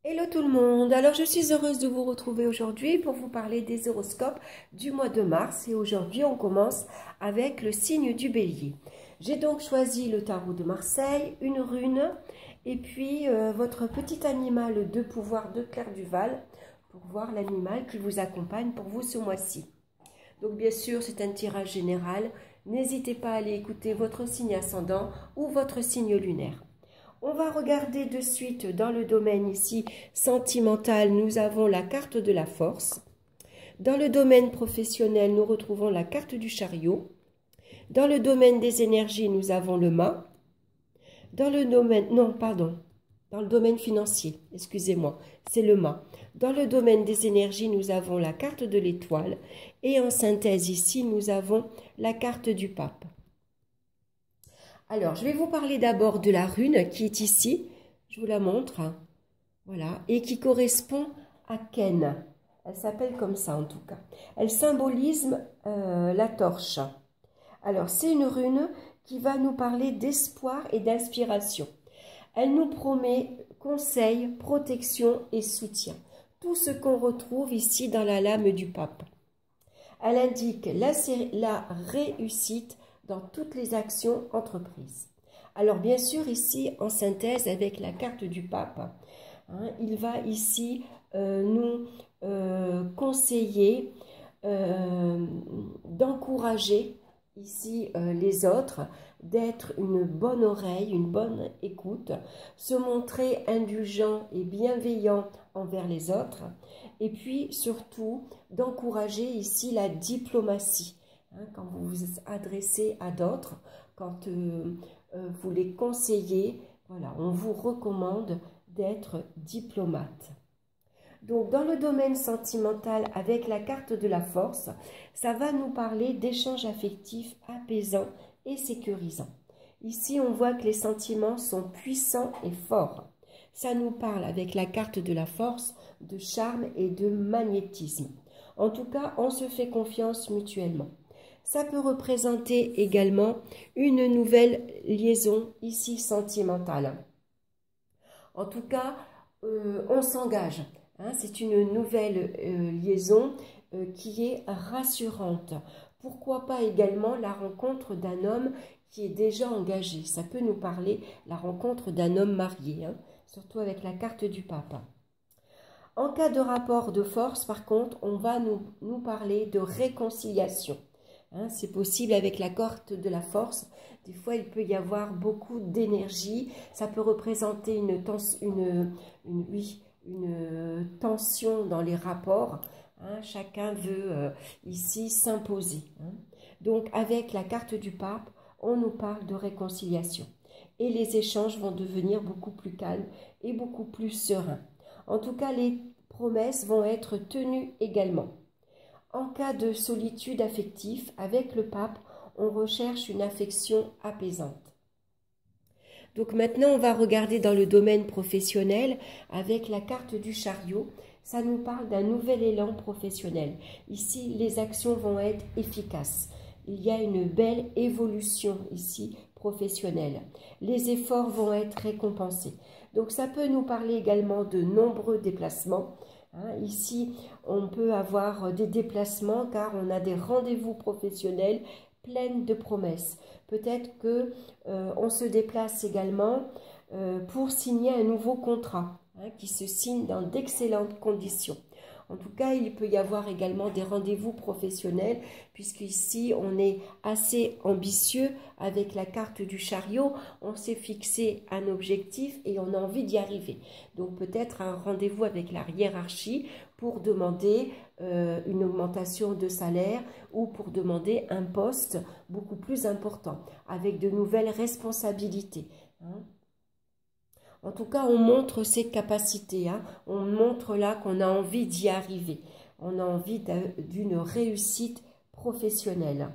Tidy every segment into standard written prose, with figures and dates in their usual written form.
Hello tout le monde, alors je suis heureuse de vous retrouver aujourd'hui pour vous parler des horoscopes du mois de mars et aujourd'hui on commence avec le signe du Bélier. J'ai donc choisi le tarot de Marseille, une rune et puis votre petit animal de pouvoir de Claire Duval pour voir l'animal qui vous accompagne pour vous ce mois-ci. Donc bien sûr c'est un tirage général, n'hésitez pas à aller écouter votre signe ascendant ou votre signe lunaire. On va regarder de suite dans le domaine ici sentimental, nous avons la carte de la force. Dans le domaine professionnel, nous retrouvons la carte du chariot. Dans le domaine des énergies, nous avons le mât. Dans le domaine, non, pardon, dans le domaine financier, excusez-moi, c'est le mât. Dans le domaine des énergies, nous avons la carte de l'étoile. Et en synthèse ici, nous avons la carte du pape. Alors, je vais vous parler d'abord de la rune qui est ici. Je vous la montre. Voilà. Et qui correspond à Ken. Elle s'appelle comme ça en tout cas. Elle symbolise la torche. Alors, c'est une rune qui va nous parler d'espoir et d'inspiration. Elle nous promet conseil, protection et soutien. Tout ce qu'on retrouve ici dans la lame du pape. Elle indique la réussite dans toutes les actions entreprises. Alors bien sûr ici en synthèse avec la carte du pape, hein, il va ici nous conseiller d'encourager ici les autres, d'être une bonne oreille, une bonne écoute, se montrer indulgent et bienveillant envers les autres et puis surtout d'encourager ici la diplomatie. Quand vous vous adressez à d'autres, quand vous les conseillez, voilà, on vous recommande d'être diplomate. Donc, dans le domaine sentimental, avec la carte de la force, ça va nous parler d'échanges affectifs apaisants et sécurisants. Ici, on voit que les sentiments sont puissants et forts. Ça nous parle, avec la carte de la force, de charme et de magnétisme. En tout cas, on se fait confiance mutuellement. Ça peut représenter également une nouvelle liaison ici sentimentale. En tout cas, on s'engage. Hein, c'est une nouvelle liaison qui est rassurante. Pourquoi pas également la rencontre d'un homme qui est déjà engagé. Ça peut nous parler la rencontre d'un homme marié, hein, surtout avec la carte du pape. En cas de rapport de force, par contre, on va nous parler de réconciliation. Hein, c'est possible avec la carte de la force. Des fois, il peut y avoir beaucoup d'énergie. Ça peut représenter une tension dans les rapports. Hein, chacun veut ici s'imposer. Hein. Donc, avec la carte du pape, on nous parle de réconciliation. Et les échanges vont devenir beaucoup plus calmes et beaucoup plus sereins. En tout cas, les promesses vont être tenues également. En cas de solitude affective, avec le pape, on recherche une affection apaisante. Donc maintenant, on va regarder dans le domaine professionnel avec la carte du chariot. Ça nous parle d'un nouvel élan professionnel. Ici, les actions vont être efficaces. Il y a une belle évolution ici professionnelle. Les efforts vont être récompensés. Donc ça peut nous parler également de nombreux déplacements. Ici, on peut avoir des déplacements car on a des rendez-vous professionnels pleins de promesses. Peut-être qu'on se déplace également pour signer un nouveau contrat qui se signe dans d'excellentes conditions. En tout cas, il peut y avoir également des rendez-vous professionnels puisqu'ici, on est assez ambitieux avec la carte du chariot. On s'est fixé un objectif et on a envie d'y arriver. Donc, peut-être un rendez-vous avec la hiérarchie pour demander une augmentation de salaire ou pour demander un poste beaucoup plus important avec de nouvelles responsabilités. En tout cas, on montre ses capacités, hein. On montre là qu'on a envie d'y arriver. On a envie d'une réussite professionnelle.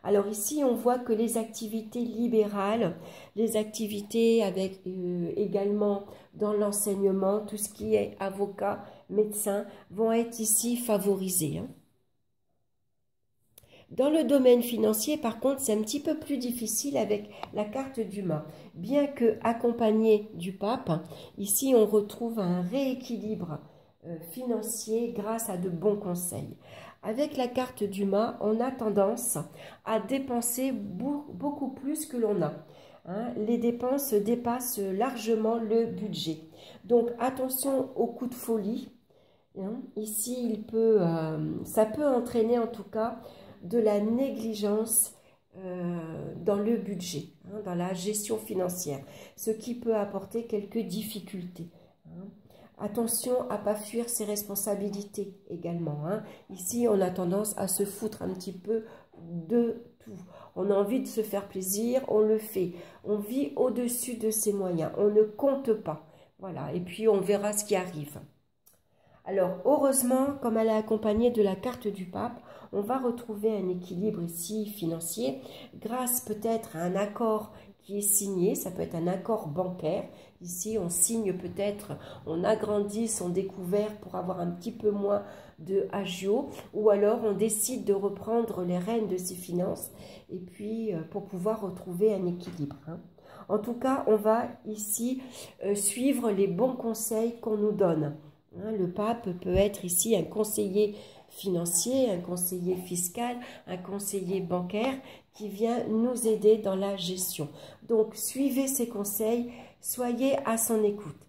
Alors ici, on voit que les activités libérales, les activités avec également dans l'enseignement, tout ce qui est avocat, médecin, vont être ici favorisées, hein. Dans le domaine financier, par contre, c'est un petit peu plus difficile avec la carte du mât. Bien que accompagné du pape, ici on retrouve un rééquilibre financier grâce à de bons conseils. Avec la carte du mât, on a tendance à dépenser beaucoup plus que l'on a. Les dépenses dépassent largement le budget. Donc attention aux coups de folie. Ici, ça peut entraîner en tout cas de la négligence dans le budget, dans la gestion financière, ce qui peut apporter quelques difficultés. Attention à ne pas fuir ses responsabilités également. Ici, on a tendance à se foutre un petit peu de tout. On a envie de se faire plaisir, on le fait. On vit au-dessus de ses moyens, on ne compte pas. Voilà, et puis on verra ce qui arrive. Alors, heureusement, comme elle est accompagnée de la carte du pape, on va retrouver un équilibre ici financier grâce peut-être à un accord qui est signé, ça peut être un accord bancaire. Ici, on signe peut-être, on agrandit son découvert pour avoir un petit peu moins de agio, ou alors on décide de reprendre les rênes de ses finances et puis pour pouvoir retrouver un équilibre. En tout cas, on va ici suivre les bons conseils qu'on nous donne. Le pape peut être ici un conseiller financier, un conseiller fiscal, un conseiller bancaire qui vient nous aider dans la gestion. Donc, suivez ses conseils, soyez à son écoute.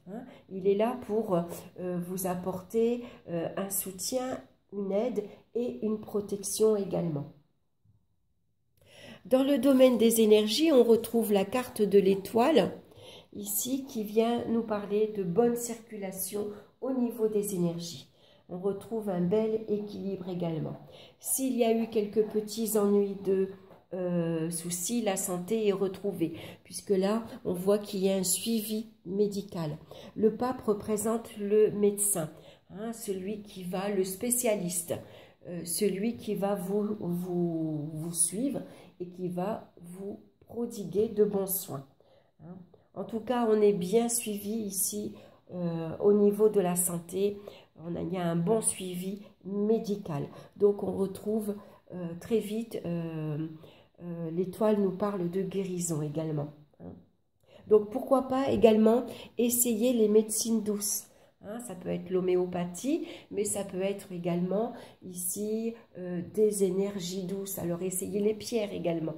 Il est là pour vous apporter un soutien, une aide et une protection également. Dans le domaine des énergies, on retrouve la carte de l'étoile, ici, qui vient nous parler de bonne circulation au niveau des énergies. On retrouve un bel équilibre également. S'il y a eu quelques petits ennuis de soucis, la santé est retrouvée, puisque là, on voit qu'il y a un suivi médical. Le pape représente le médecin, celui qui va, le spécialiste, celui qui va vous suivre et qui va vous prodiguer de bons soins. En tout cas, on est bien suivi ici au niveau de la santé. Il y a un bon suivi médical. Donc, on retrouve très vite, l'étoile nous parle de guérison également. Donc, pourquoi pas également essayer les médecines douces. Ça peut être l'homéopathie, mais ça peut être également ici des énergies douces. Alors, essayez les pierres également.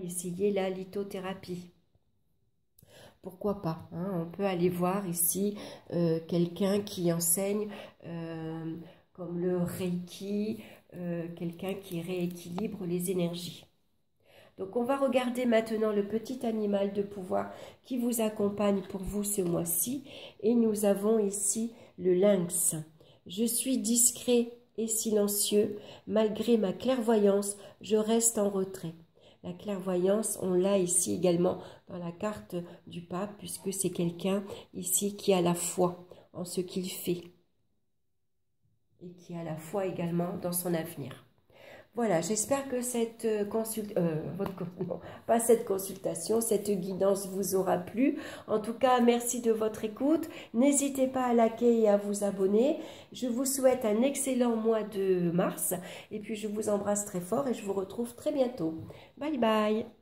Essayez la lithothérapie. Pourquoi pas, on peut aller voir ici quelqu'un qui enseigne comme le Reiki, quelqu'un qui rééquilibre les énergies. Donc on va regarder maintenant le petit animal de pouvoir qui vous accompagne pour vous ce mois-ci. Et nous avons ici le lynx. Je suis discret et silencieux, malgré ma clairvoyance, je reste en retrait. La clairvoyance, on l'a ici également dans la carte du pape, puisque c'est quelqu'un ici qui a la foi en ce qu'il fait et qui a la foi également dans son avenir. Voilà, j'espère que cette cette guidance vous aura plu. En tout cas, merci de votre écoute. N'hésitez pas à liker et à vous abonner. Je vous souhaite un excellent mois de mars. Et puis, je vous embrasse très fort et je vous retrouve très bientôt. Bye bye.